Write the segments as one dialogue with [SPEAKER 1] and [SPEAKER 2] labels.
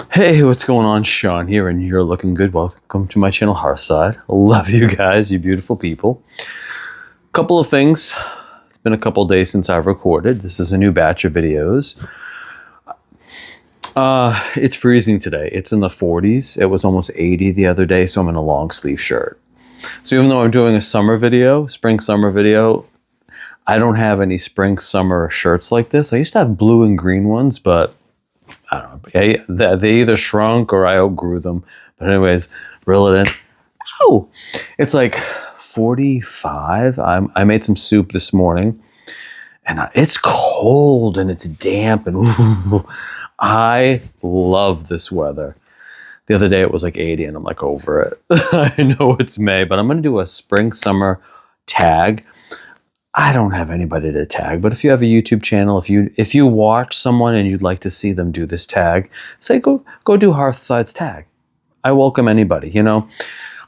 [SPEAKER 1] Hey, what's going on? Shawn here, and you're looking good. Welcome to my channel, Hearthside. Love you guys, you beautiful people. Couple of things. It's been a couple of days since I've recorded. This is a new batch of videos. It's freezing today. It's in the 40s. It was almost 80 the other day, so I'm in a long sleeve shirt. So even though I'm doing a summer video, spring-summer video, I don't have any spring-summer shirts like this. I used to have blue and green ones, but I don't know. They either shrunk or I outgrew them. But anyways, reel it in. Oh, it's like 45. I made some soup this morning, and it's cold and it's damp, and ooh, I love this weather. The other day it was like 80, and I'm like over it. I know it's May, but I'm going to do a spring-summer tag. I don't have anybody to tag, but if you have a YouTube channel, if you watch someone and you'd like to see them do this tag, say go do Hearthside's tag. I welcome anybody. You know,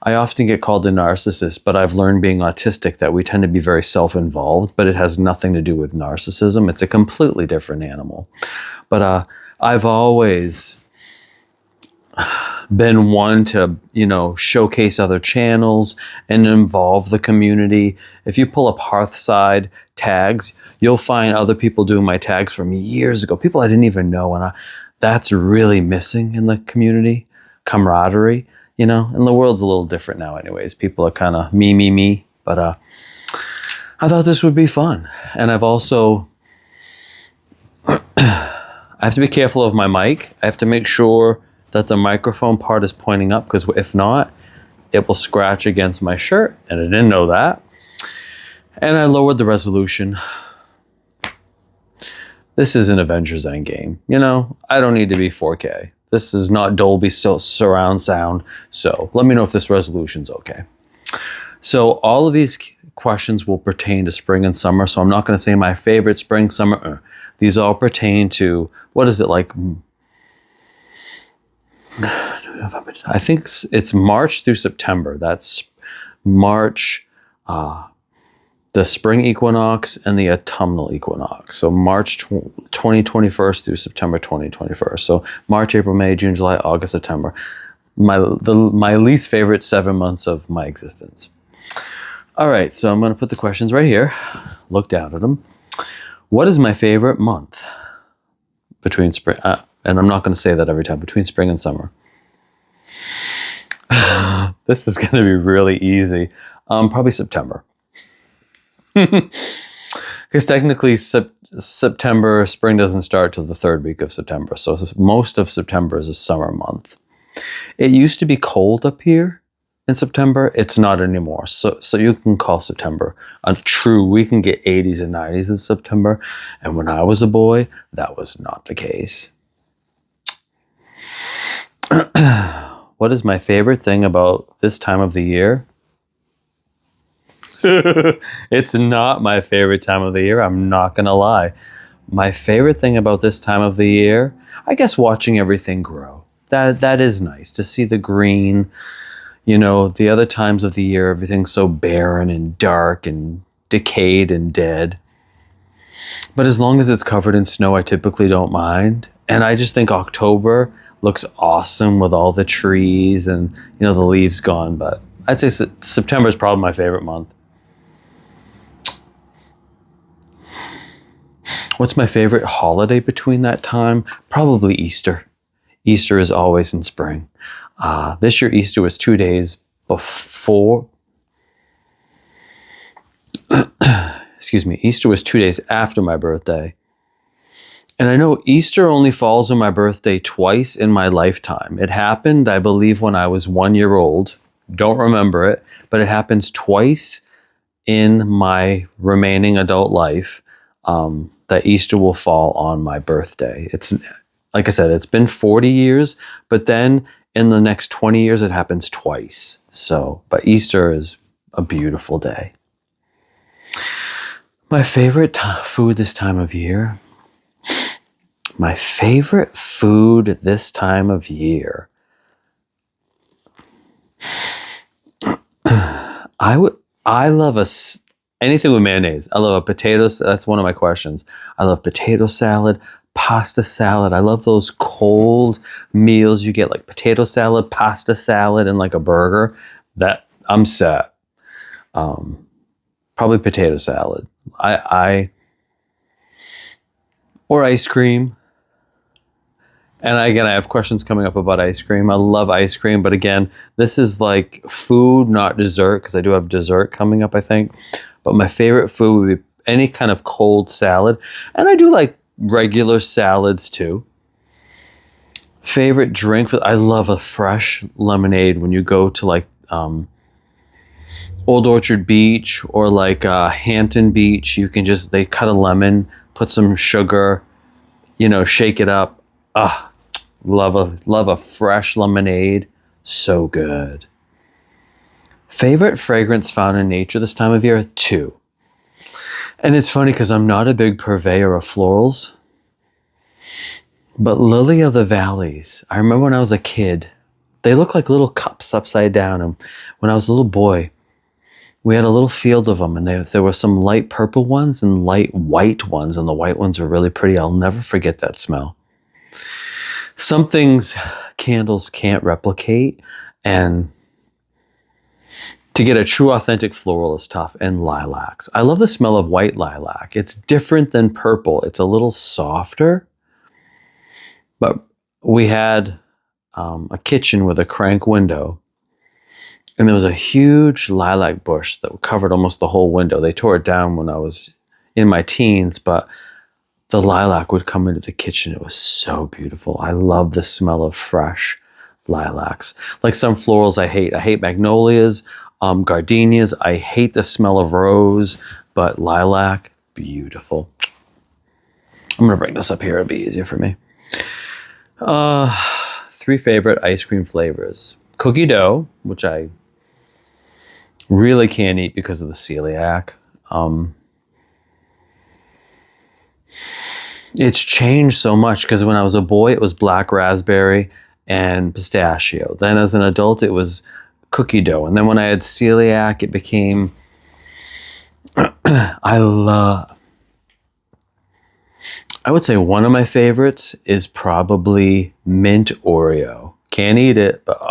[SPEAKER 1] I often get called a narcissist, but I've learned being autistic that we tend to be very self-involved, but it has nothing to do with narcissism. It's a completely different animal. But I've always been one to, you know, showcase other channels and involve the community. If you pull up Hearthside tags, you'll find other people doing my tags from years ago, people I didn't even know, and that's really missing in the community, camaraderie, you know, and the world's a little different now anyways. People are kind of me, but I thought this would be fun. And I've also, I have to be careful of my mic. I have to make sure that the microphone part is pointing up, because if not, it will scratch against my shirt, and I didn't know that. And I lowered the resolution. This is an Avengers Endgame. You know, I don't need to be 4K. This is not Dolby surround sound, so let me know if this resolution's okay. So all of these questions will pertain to spring and summer, so I'm not going to say my favorite spring, summer. These all pertain to, what is it like? I think it's March through September. That's March, the spring equinox and the autumnal equinox. So March 2021 through September 2021. So March, April, May, June, July, August, September. My least favorite 7 months of my existence. All right, so I'm going to put the questions right here. Look down at them. What is my favorite month between spring? And I'm not going to say that every time, between spring and summer. This is going to be really easy. Probably September. Because technically September, spring doesn't start till the third week of September. So most of September is a summer month. It used to be cold up here in September. It's not anymore. So you can call September true. We can get 80s and 90s in September. And when I was a boy, that was not the case. What is my favorite thing about this time of the year? It's not my favorite time of the year. I'm not going to lie. My favorite thing about this time of the year, I guess watching everything grow. That is nice to see the green. You know, the other times of the year, everything's so barren and dark and decayed and dead. But as long as it's covered in snow, I typically don't mind. And I just think October looks awesome with all the trees and, you know, the leaves gone. But I'd say September is probably my favorite month. What's my favorite holiday between that time? Probably Easter. Easter is always in spring. This year, Easter was 2 days before. Excuse me. Easter was 2 days after my birthday. And I know Easter only falls on my birthday twice in my lifetime. It happened, I believe, when I was 1 year old. Don't remember it, but it happens twice in my remaining adult life, that Easter will fall on my birthday. It's, like I said, it's been 40 years, but then in the next 20 years, it happens twice. So, but Easter is a beautiful day. My favorite food this time of year? My favorite food this time of year. I love anything with mayonnaise. I love a potato. That's one of my questions. I love potato salad, pasta salad. I love those cold meals you get, like potato salad, pasta salad, and like a burger. That I'm set. Probably potato salad. Or ice cream. And again, I have questions coming up about ice cream. I love ice cream, but again, this is like food, not dessert, because I do have dessert coming up, I think. But my favorite food would be any kind of cold salad. And I do like regular salads too. Favorite drink, I love a fresh lemonade when you go to like Old Orchard Beach or like Hampton Beach. You can just, they cut a lemon, put some sugar, you know, shake it up. Love a fresh lemonade. So good. Favorite fragrance found in nature this time of year? 2. And it's funny because I'm not a big purveyor of florals. But lily of the valleys. I remember when I was a kid, they look like little cups upside down. And when I was a little boy, we had a little field of them. And there were some light purple ones and light white ones. And the white ones were really pretty. I'll never forget that smell. Some things candles can't replicate, and to get a true authentic floral is tough. And lilacs. I love the smell of white lilac. It's different than purple. It's a little softer. But we had a kitchen with a crank window, and there was a huge lilac bush that covered almost the whole window. They tore it down when I was in my teens, but the lilac would come into the kitchen. It was so beautiful. I love the smell of fresh lilacs. Like some florals I hate. I hate magnolias, gardenias. I hate the smell of rose, but lilac, beautiful. I'm gonna bring this up here. It'll be easier for me. 3 favorite ice cream flavors. Cookie dough, which I really can't eat because of the celiac. It's changed so much because when I was a boy, it was black raspberry and pistachio. Then as an adult, it was cookie dough. And then when I had celiac, it became, I would say one of my favorites is probably mint Oreo. Can't eat it, but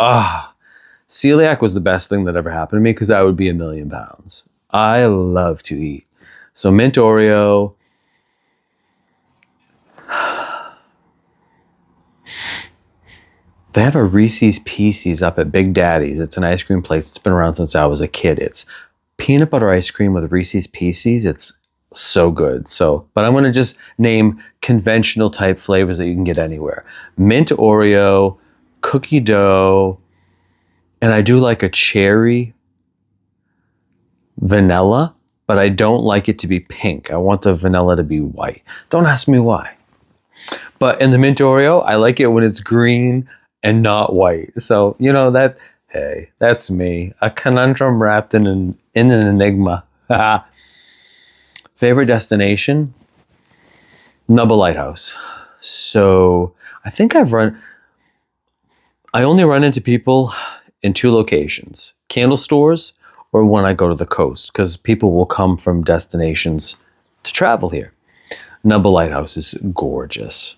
[SPEAKER 1] celiac was the best thing that ever happened to me because I would be 1,000,000 pounds. I love to eat. So mint Oreo. They have a Reese's Pieces up at Big Daddy's. It's an ice cream place. It's been around since I was a kid. It's peanut butter ice cream with Reese's Pieces. It's so good. But I'm going to just name conventional type flavors that you can get anywhere. Mint Oreo, cookie dough, and I do like a cherry vanilla, but I don't like it to be pink. I want the vanilla to be white. Don't ask me why. But in the mint Oreo, I like it when it's green and not white. So, you know, hey, that's me. A conundrum wrapped in an enigma. Favorite destination? Nubba Lighthouse. So I think I only run into people in 2 locations. Candle stores or when I go to the coast, because people will come from destinations to travel here. Nubba Lighthouse is gorgeous.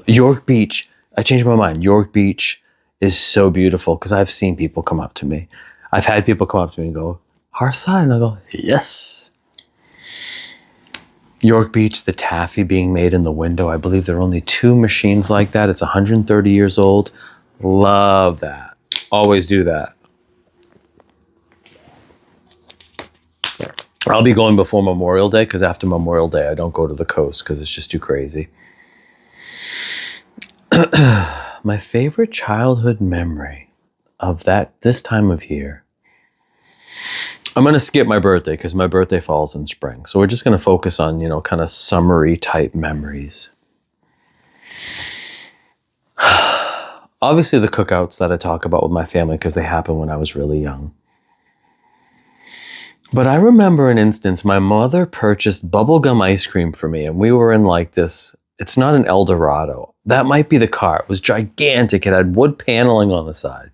[SPEAKER 1] York Beach, I changed my mind. York Beach is so beautiful because I've seen people come up to me. I've had people come up to me and go, Hearthside? And I go, yes. York Beach, the taffy being made in the window. I believe there are only 2 machines like that. It's 130 years old. Love that. Always do that. I'll be going before Memorial Day because after Memorial Day, I don't go to the coast because it's just too crazy. My favorite childhood memory of this time of year. I'm going to skip my birthday because my birthday falls in spring. So we're just going to focus on, you know, kind of summery type memories. Obviously the cookouts that I talk about with my family because they happened when I was really young. But I remember an instance, my mother purchased bubblegum ice cream for me, and we were in like this, it's not an Eldorado. That might be the car. It was gigantic. It had wood paneling on the side.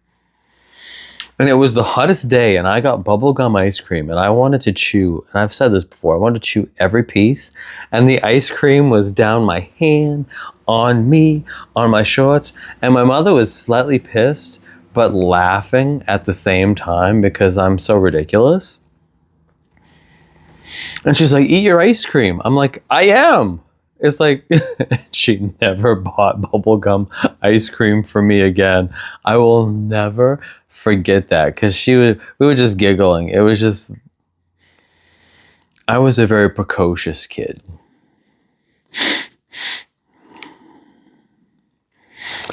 [SPEAKER 1] And it was the hottest day, and I got bubblegum ice cream, and I wanted to chew, and I've said this before, I wanted to chew every piece, and the ice cream was down my hand, on me, on my shorts, and my mother was slightly pissed, but laughing at the same time because I'm so ridiculous. And she's like, eat your ice cream. I'm like, I am. It's like, she never bought bubblegum ice cream for me again. I will never forget that, because we were just giggling. It was just, I was a very precocious kid.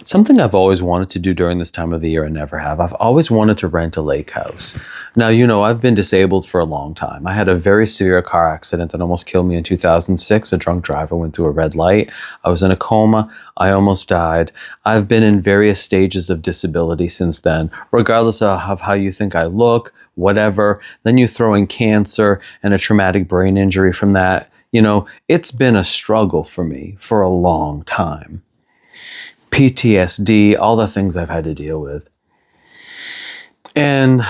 [SPEAKER 1] Something I've always wanted to do during this time of the year, I never have. I've always wanted to rent a lake house. Now, you know, I've been disabled for a long time. I had a very severe car accident that almost killed me in 2006. A drunk driver went through a red light. I was in a coma. I almost died. I've been in various stages of disability since then, regardless of how you think I look, whatever. Then you throw in cancer and a traumatic brain injury from that. You know, it's been a struggle for me for a long time. PTSD, all the things I've had to deal with. And,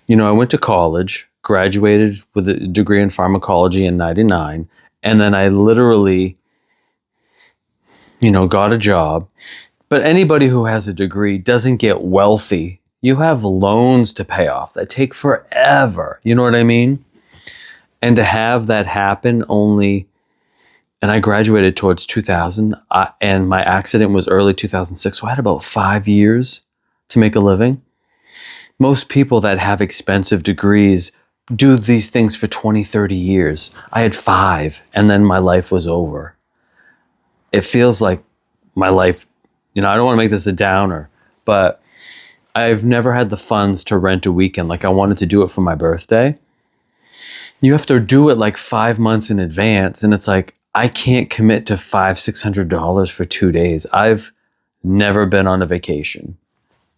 [SPEAKER 1] you know, I went to college, graduated with a degree in pharmacology in '99, and then I literally, you know, got a job. But anybody who has a degree doesn't get wealthy. You have loans to pay off that take forever. You know what I mean? And to have that happen only... And I graduated towards 2000, and my accident was early 2006, so I had about 5 years to make a living. Most people that have expensive degrees do these things for 20, 30 years. I had 5, and then my life was over. It feels like my life, you know, I don't want to make this a downer, but I've never had the funds to rent a weekend. Like, I wanted to do it for my birthday. You have to do it like 5 months in advance, and it's like, I can't commit to $500-600 for 2 days. I've never been on a vacation.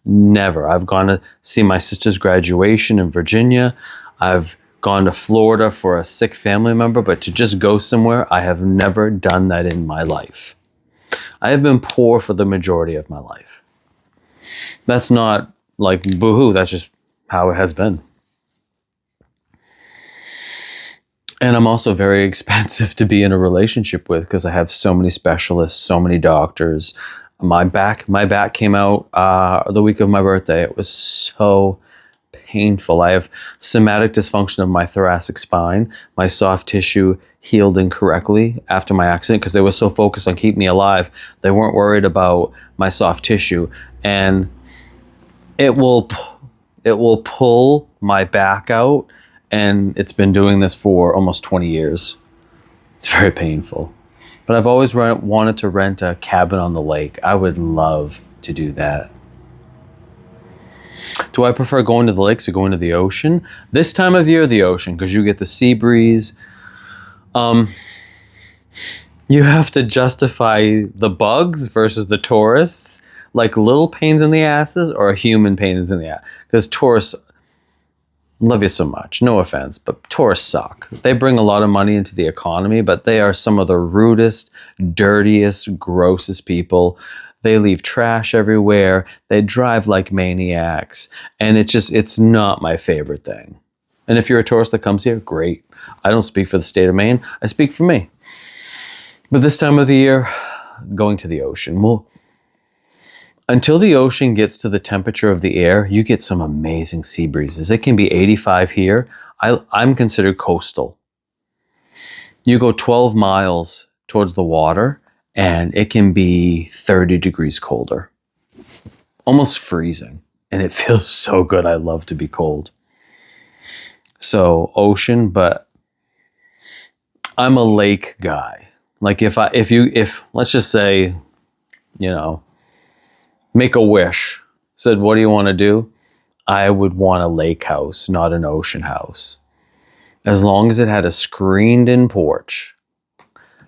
[SPEAKER 1] Never. I've gone to see my sister's graduation in Virginia. I've gone to Florida for a sick family member, but to just go somewhere, I have never done that in my life. I have been poor for the majority of my life. That's not like boohoo, that's just how it has been. And I'm also very expensive to be in a relationship with, because I have so many specialists, so many doctors. My back came out the week of my birthday. It was so painful. I have somatic dysfunction of my thoracic spine. My soft tissue healed incorrectly after my accident, because they were so focused on keeping me alive. They weren't worried about my soft tissue. And it will pull my back out. And it's been doing this for almost 20 years. It's very painful. But I've always wanted to rent a cabin on the lake. I would love to do that. Do I prefer going to the lakes or going to the ocean? This time of year, the ocean, because you get the sea breeze. You have to justify the bugs versus the tourists, like little pains in the asses or human pains in the ass. Because tourists... love you so much, no offense, but tourists suck. They bring a lot of money into the economy, but they are some of the rudest, dirtiest, grossest people. They leave trash everywhere. They drive like maniacs. And it's not my favorite thing. And if you're a tourist that comes here, great. I don't speak for the state of Maine. I speak for me. But this time of the year, going to the ocean. Well, until the ocean gets to the temperature of the air, you get some amazing sea breezes. It can be 85 here. I'm considered coastal. You go 12 miles towards the water, and it can be 30 degrees colder. Almost freezing. And it feels so good. I love to be cold. So, ocean, but I'm a lake guy. Like if let's just say, you know, make a wish, said, what do you want to do? I would want a lake house, not an ocean house. As long as it had a screened in porch.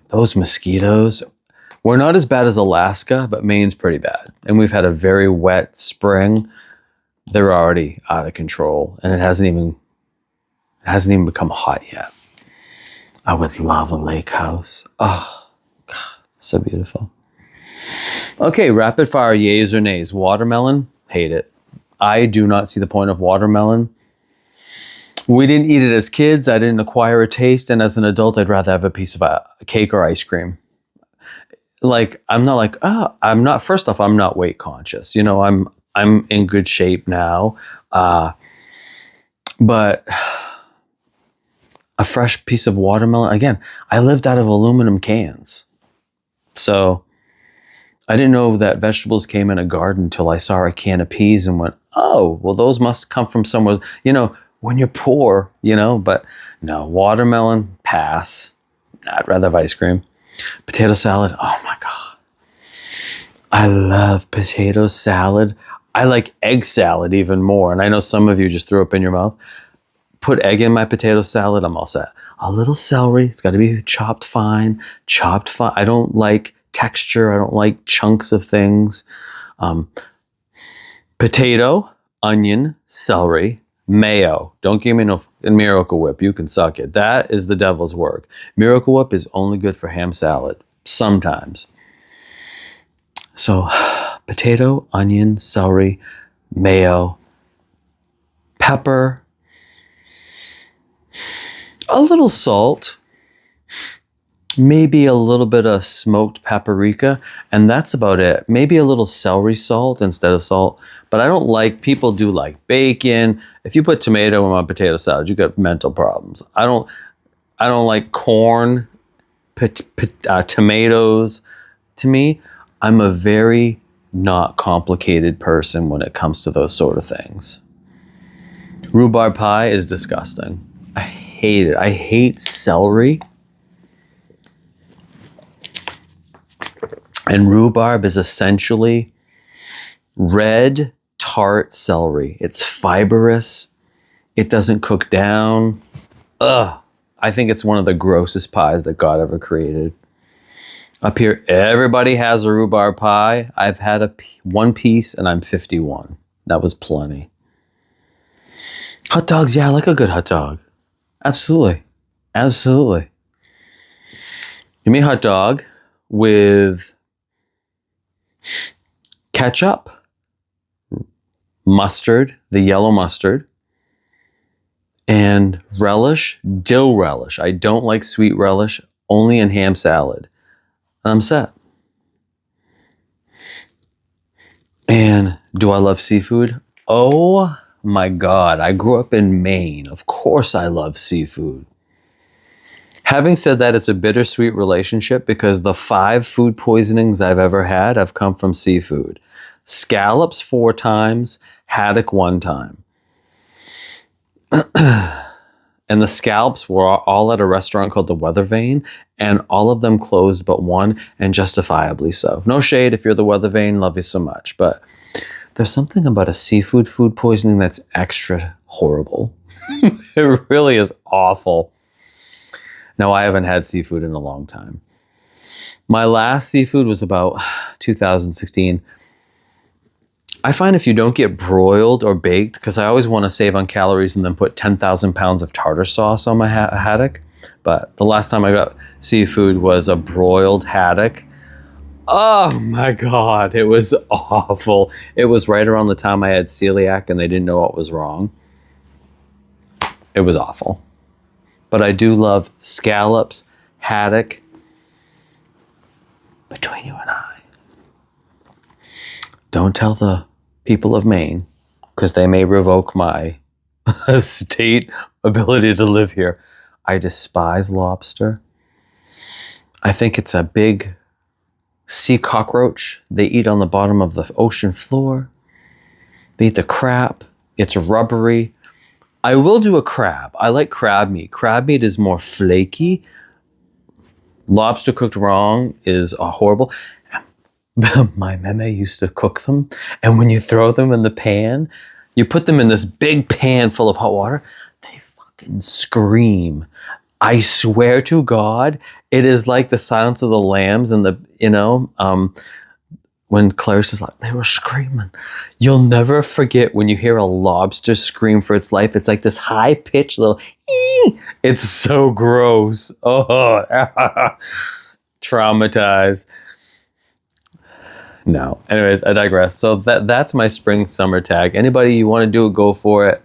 [SPEAKER 1] Those mosquitoes, we're not as bad as Alaska, but Maine's pretty bad. And we've had a very wet spring. They're already out of control, and it hasn't even become hot yet. I would love a lake house. Oh, God, so beautiful. Okay, rapid fire, yays or nays. Watermelon, Hate it. I do not see the point of watermelon. We didn't eat it as kids. I didn't acquire a taste. And as an adult, I'd rather have a piece of cake or ice cream. Like, I'm not like, first off, I'm not weight conscious. You know, I'm in good shape now. But a fresh piece of watermelon, again, I lived out of aluminum cans. So I didn't know that vegetables came in a garden until I saw a can of peas and went, oh, well, those must come from somewhere, you know, when you're poor, you know, but no, watermelon, pass. I'd rather have ice cream. Potato salad, oh my God. I love potato salad. I like egg salad even more. And I know some of you just threw up in your mouth. Put egg in my potato salad, I'm all set. A little celery, it's got to be chopped fine. I don't like texture. I don't like chunks of things. Potato, onion, celery, mayo. Don't give me no Miracle Whip. You can suck it. That is the devil's work. Miracle Whip is only good for ham salad. Sometimes. So, potato, onion, celery, mayo, pepper, a little salt, maybe a little bit of smoked paprika, and that's about it. Maybe a little celery salt instead of salt. But I don't like, people do like bacon. If you put tomato in my potato salad, you got mental problems. I don't like corn, tomatoes. To me, I'm a very not complicated person when it comes to those sort of things. Rhubarb pie is disgusting. I hate it. I hate celery. And rhubarb is essentially red tart celery. It's fibrous. It doesn't cook down. Ugh. I think it's one of the grossest pies that God ever created. Up here, everybody has a rhubarb pie. I've had one piece and I'm 51. That was plenty. Hot dogs, yeah, I like a good hot dog. Absolutely. Absolutely. Give me a hot dog with ketchup, mustard, the yellow mustard, and relish, dill relish. I don't like sweet relish, only in ham salad. And I'm set. And do I love seafood? Oh my God, I grew up in Maine. Of course I love seafood. Having said that, it's a bittersweet relationship because the 5 food poisonings I've ever had have come from seafood. Scallops 4 times, haddock 1 time. And the scallops were all at a restaurant called the Weather Vane, and all of them closed but one, and justifiably so. No shade if you're the Weather Vane, love you so much. But there's something about a seafood food poisoning that's extra horrible. It really is awful. Now, I haven't had seafood in a long time. My last seafood was about 2016. I find if you don't get broiled or baked, because I always want to save on calories and then put 10,000 pounds of tartar sauce on my haddock. But the last time I got seafood was a broiled haddock. Oh my God, it was awful. It was right around the time I had celiac and they didn't know what was wrong. It was awful. But I do love scallops, haddock. Between you and I. Don't tell the people of Maine, because they may revoke my state ability to live here. I despise lobster. I think it's a big sea cockroach. They eat on the bottom of the ocean floor. They eat the crab. It's rubbery. I will do a crab. I like crab meat. Crab meat is more flaky. Lobster cooked wrong is horrible. My meme used to cook them, and when you throw them in the pan, you put them in this big pan full of hot water, they fucking scream. I swear to God, it is like the Silence of the Lambs and when Clarice is like, they were screaming. You'll never forget when you hear a lobster scream for its life. It's like this high-pitched little, ee! It's so gross. Oh, traumatized. No. Anyways, I digress. So that's my spring summer tag. Anybody you want to do it, go for it.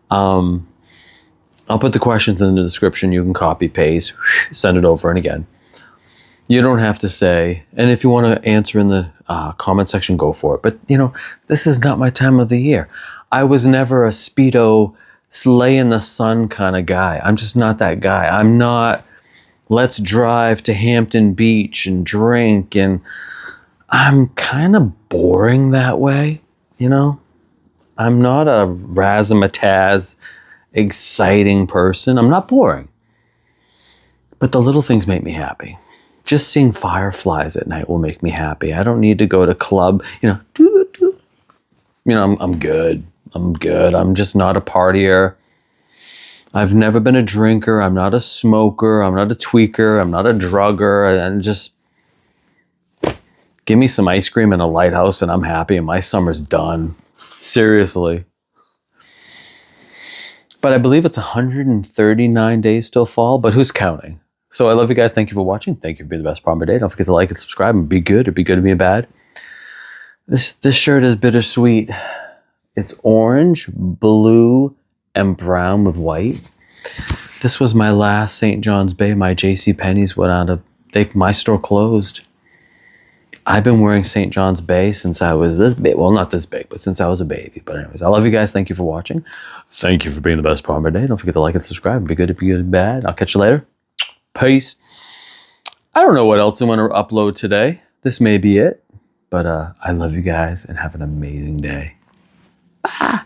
[SPEAKER 1] I'll put the questions in the description. You can copy, paste, send it over. And again, you don't have to say, and if you want to answer in the comment section, go for it. But, you know, this is not my time of the year. I was never a Speedo, lay in the sun kind of guy. I'm just not that guy. I'm not, let's drive to Hampton Beach and drink. And I'm kind of boring that way, you know? I'm not a razzmatazz, exciting person. I'm not boring. But the little things make me happy. Just seeing fireflies at night will make me happy. I don't need to go to club, you know. You know, I'm good. I'm good. I'm just not a partier. I've never been a drinker. I'm not a smoker. I'm not a tweaker. I'm not a drugger. And just give me some ice cream and a lighthouse and I'm happy and my summer's done. Seriously. But I believe it's 139 days till fall, but who's counting? So I love you guys. Thank you for watching. Thank you for being the best part of my day. Don't forget to like and subscribe and be good or be good to be bad. This shirt is bittersweet. It's orange, blue, and brown with white. This was my last St. John's Bay. My JCPenney's went out of, my store closed. I've been wearing St. John's Bay since I was this big. Well, not this big, but since I was a baby. But anyways, I love you guys. Thank you for watching. Thank you for being the best part of my day. Don't forget to like and subscribe. Be good to be good and bad. I'll catch you later. Peace. I don't know what else I want to upload today. This may be it. But I love you guys and have an amazing day. Bye.